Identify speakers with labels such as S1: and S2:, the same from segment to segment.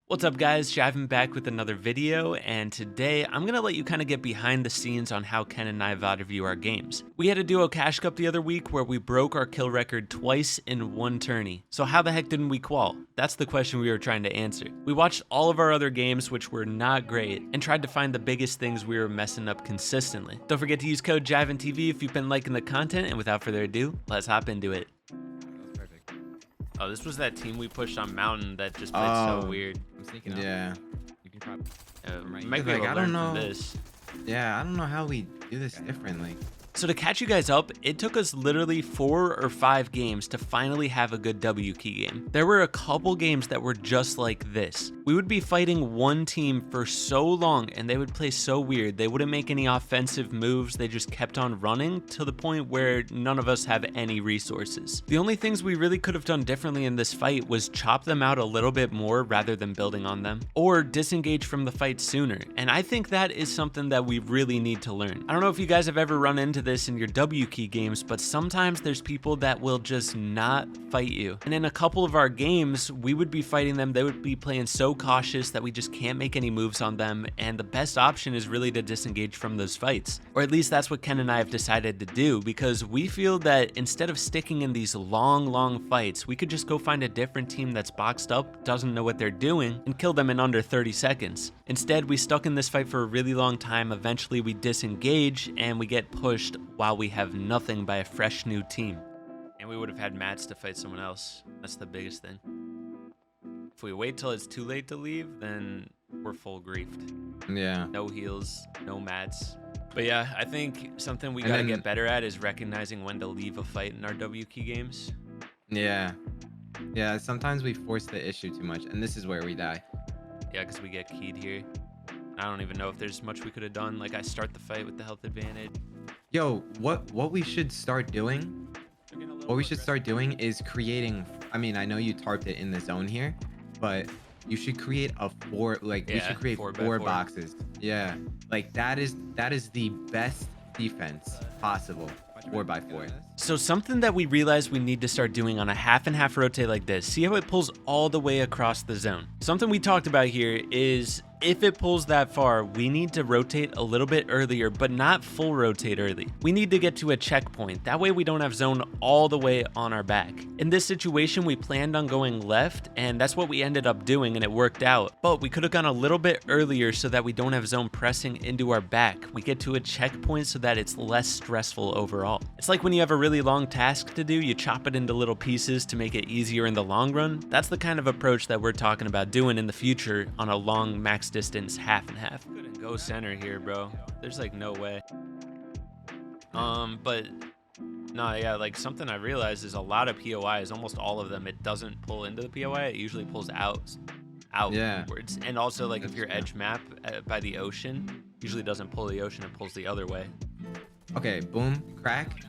S1: What's up guys, Jivan back with another video, and today I'm going to let you kind of get behind the scenes on how Ken and I VOD review our games. We had a duo cash cup the other week where we broke our kill record twice in one tourney. So how the heck didn't we qual? That's the question we were trying to answer. We watched all of our other games, which were not great, and tried to find the biggest things we were messing up consistently. Don't forget to use code JivanTV if you've been liking the content, and without further ado, let's hop into it. Oh, this was that team we pushed on Mountain that just played so weird.
S2: I'm sneaking up.
S3: Yeah.
S2: You can probably.
S1: Might be able to
S3: I
S1: learn
S3: don't
S1: from
S3: know.
S1: this.
S3: Yeah, I don't know how we do this differently.
S1: So to catch you guys up, it took us literally 4 or 5 games to finally have a good W key game. There were a couple games that were just like this. We would be fighting one team for so long and they would play so weird. They wouldn't make any offensive moves. They just kept on running to the point where none of us have any resources. The only things we really could have done differently in this fight was chop them out a little bit more rather than building on them, or disengage from the fight sooner. And I think that is something that we really need to learn. I don't know if you guys have ever run into this in your W key games, but sometimes there's people that will just not fight you. And in a couple of our games, we would be fighting them. They would be playing so cautious that we just can't make any moves on them. And the best option is really to disengage from those fights. Or at least that's what Ken and I have decided to do, because we feel that instead of sticking in these long fights, we could just go find a different team that's boxed up, doesn't know what they're doing, and kill them in under 30 seconds. Instead, we stuck in this fight for a really long time. Eventually we disengage and we get pushed while we have nothing by a fresh new team. And we would have had mats to fight someone else. That's the biggest thing. If we wait till it's too late to leave, then we're full griefed.
S3: Yeah.
S1: No heals, no mats. But yeah, I think something we gotta get better at is recognizing when to leave a fight in our W key games.
S3: Yeah. Yeah, sometimes we force the issue too much, and this is where we die.
S1: Yeah, because we get keyed here. I don't even know if there's much we could have done. Like, I start the fight with the health advantage.
S3: Yo, what we should start doing? What we should start doing is creating. I mean, I know you tarped it in the zone here, but you should create a we should create 4 boxes. Yeah, like that is the best defense possible. 4x4.
S1: So something that we realized we need to start doing on a half and half rotate like this, see how it pulls all the way across the zone. Something we talked about here is if it pulls that far, we need to rotate a little bit earlier, but not full rotate early. We need to get to a checkpoint. That way we don't have zone all the way on our back. In this situation, we planned on going left, and that's what we ended up doing, and it worked out. But we could have gone a little bit earlier so that we don't have zone pressing into our back. We get to a checkpoint so that it's less stressful overall. It's like when you have a really long task to do, you chop it into little pieces to make it easier in the long run. That's the kind of approach that we're talking about doing in the future on a long max distance half and half. Couldn't go center here, bro. There's like no way. But no, yeah, like something I realized is a lot of POIs, almost all of them, it doesn't pull into the POI. It usually pulls outwards.
S3: Yeah.
S1: And also, like, if your edge map by the ocean, usually doesn't pull the ocean, it pulls the other way.
S3: Okay, boom, crack.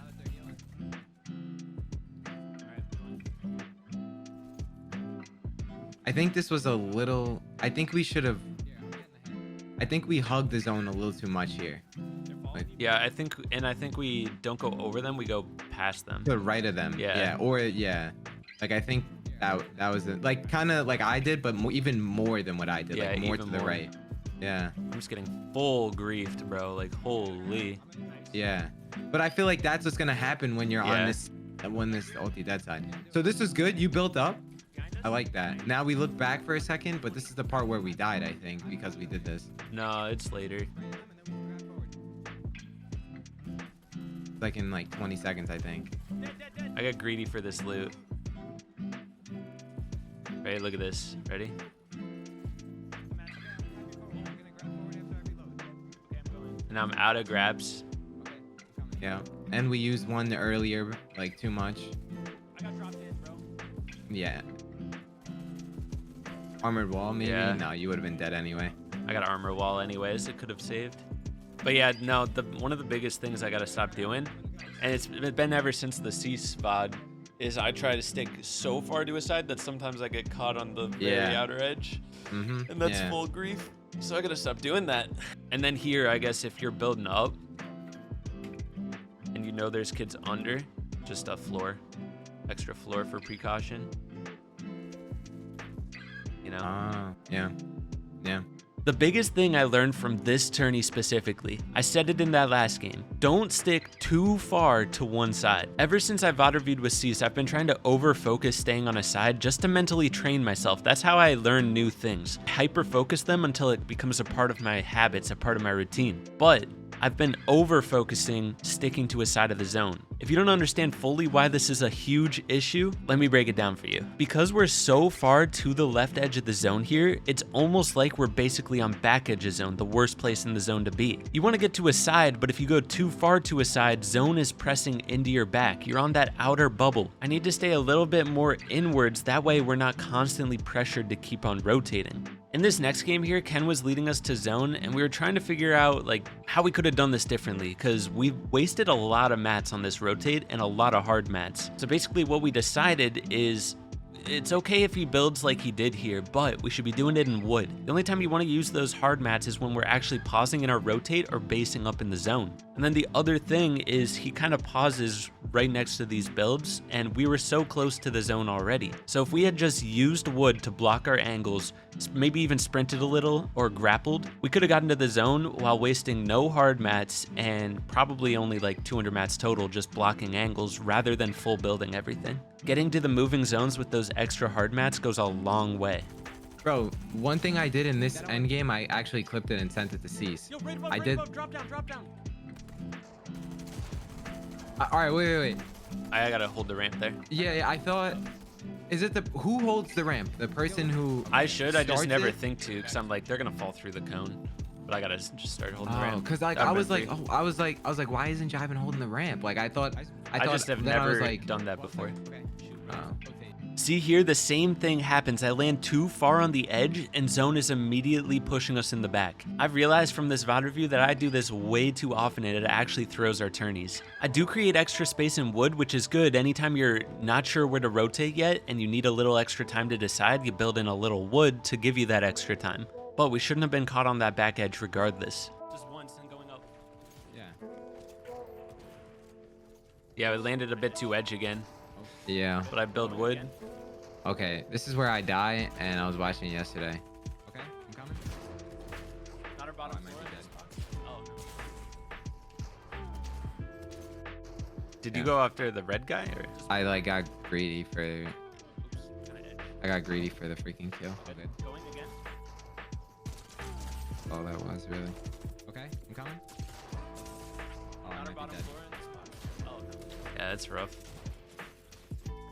S3: I think this was a little. I think we should have. I think we hugged the zone a little too much here. Like,
S1: yeah, I think we don't go over them, we go past them.
S3: to the right of them.
S1: Yeah.
S3: Like I think that was like kind of like I did, but even more than what I did.
S1: Yeah,
S3: like more to
S1: even
S3: the
S1: more.
S3: right. Yeah.
S1: I'm just getting full griefed, bro. Like, holy.
S3: Yeah. But I feel like that's what's gonna happen when you're on this ulti dead side. So this is good. You built up. I like that. Now we look back for a second, but this is the part where we died, I think, because we did this.
S1: No, it's later.
S3: Like in like 20 seconds, I think.
S1: I got greedy for this loot. Ready? Look at this. Ready? And I'm out of grabs.
S3: Yeah. And we used one earlier, like too much. Yeah. Armored wall, maybe?
S1: Yeah.
S3: No, you would have been dead anyway.
S1: I got armor wall anyways. It could have saved. But yeah, no, one of the biggest things I got to stop doing, and it's been ever since the cease VOD, is I try to stick so far to a side that sometimes I get caught on the very outer edge. And that's full grief. So I got to stop doing that. And then here, I guess if you're building up and you know there's kids under, just a floor, extra floor for precaution. you know?
S3: Yeah. Yeah.
S1: The biggest thing I learned from this tourney specifically, I said it in that last game, don't stick too far to one side. Ever since I VOD reviewed with Cease, I've been trying to over-focus staying on a side just to mentally train myself. That's how I learn new things. Hyper-focus them until it becomes a part of my habits, a part of my routine. But I've been over-focusing sticking to a side of the zone. If you don't understand fully why this is a huge issue, let me break it down for you. Because we're so far to the left edge of the zone here, it's almost like we're basically on back edge of zone, the worst place in the zone to be. You want to get to a side, but if you go too far to a side, zone is pressing into your back. You're on that outer bubble. I need to stay a little bit more inwards, that way we're not constantly pressured to keep on rotating. In this next game here, Ken was leading us to zone, and we were trying to figure out like how we could have done this differently, because we've wasted a lot of mats on this rotate and a lot of hard mats. So basically what we decided is it's okay if he builds like he did here, but we should be doing it in wood. The only time you want to use those hard mats is when we're actually pausing in our rotate or basing up in the zone. And then the other thing is he kind of pauses right next to these builds, and we were so close to the zone already. So if we had just used wood to block our angles, maybe even sprinted a little or grappled, we could have gotten to the zone while wasting no hard mats and probably only like 200 mats total just blocking angles rather than full building everything. Getting to the moving zones with those extra hard mats goes a long way.
S3: Bro, one thing I did in this end game, I actually clipped it and sent it to Cease. I did.
S1: Drop down.
S3: All right, wait.
S1: I gotta hold the ramp there.
S3: Yeah, I thought. Is it who holds the ramp? The person who.
S1: I just never think to, because I'm like, they're gonna fall through the cone. But I gotta just start holding the ramp.
S3: Because like I was like, why isn't Jivan holding the ramp? Like I thought
S1: I just have never done that before.
S3: Oh.
S1: See here, the same thing happens. I land too far on the edge and zone is immediately pushing us in the back. I've realized from this VOD review that I do this way too often and it actually throws our tourneys. I do create extra space in wood, which is good. Anytime you're not sure where to rotate yet and you need a little extra time to decide, you build in a little wood to give you that extra time. But we shouldn't have been caught on that back edge regardless. Just once and going up. Yeah, we landed a bit too edge again.
S3: Yeah.
S1: But I build wood.
S3: Okay, this is where I die, and I was watching it yesterday. Okay, I'm coming.
S1: Not our bottom floor. Oh, no. Did you go after the red guy, or?
S3: I like got greedy for. I got greedy for the freaking kill.
S1: Going again.
S3: Oh, that was really. Okay, I'm coming. Oh,
S1: Not our bottom floor in this spot. Oh, no. Yeah, that's rough.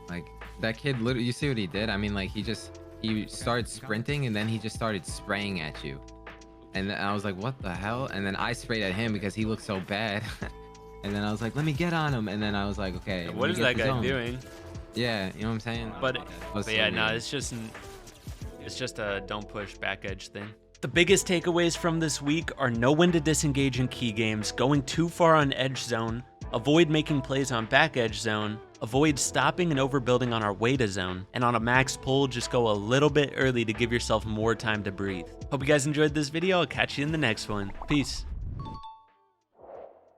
S3: Like that kid literally, you see what he did? I mean, like he started sprinting and then he just started spraying at you. And then I was like, what the hell? And then I sprayed at him because he looked so bad. And then I was like, let me get on him. And then I was like, okay.
S1: Yeah, what is that guy doing?
S3: Yeah, you know what I'm saying?
S1: But yeah, no, it's just a don't push back edge thing. The biggest takeaways from this week are know when to disengage in key games, going too far on edge zone, avoid making plays on back edge zone, avoid stopping and overbuilding on our way to zone, and on a max pull, just go a little bit early to give yourself more time to breathe. Hope you guys enjoyed this video. I'll catch you in the next one. Peace.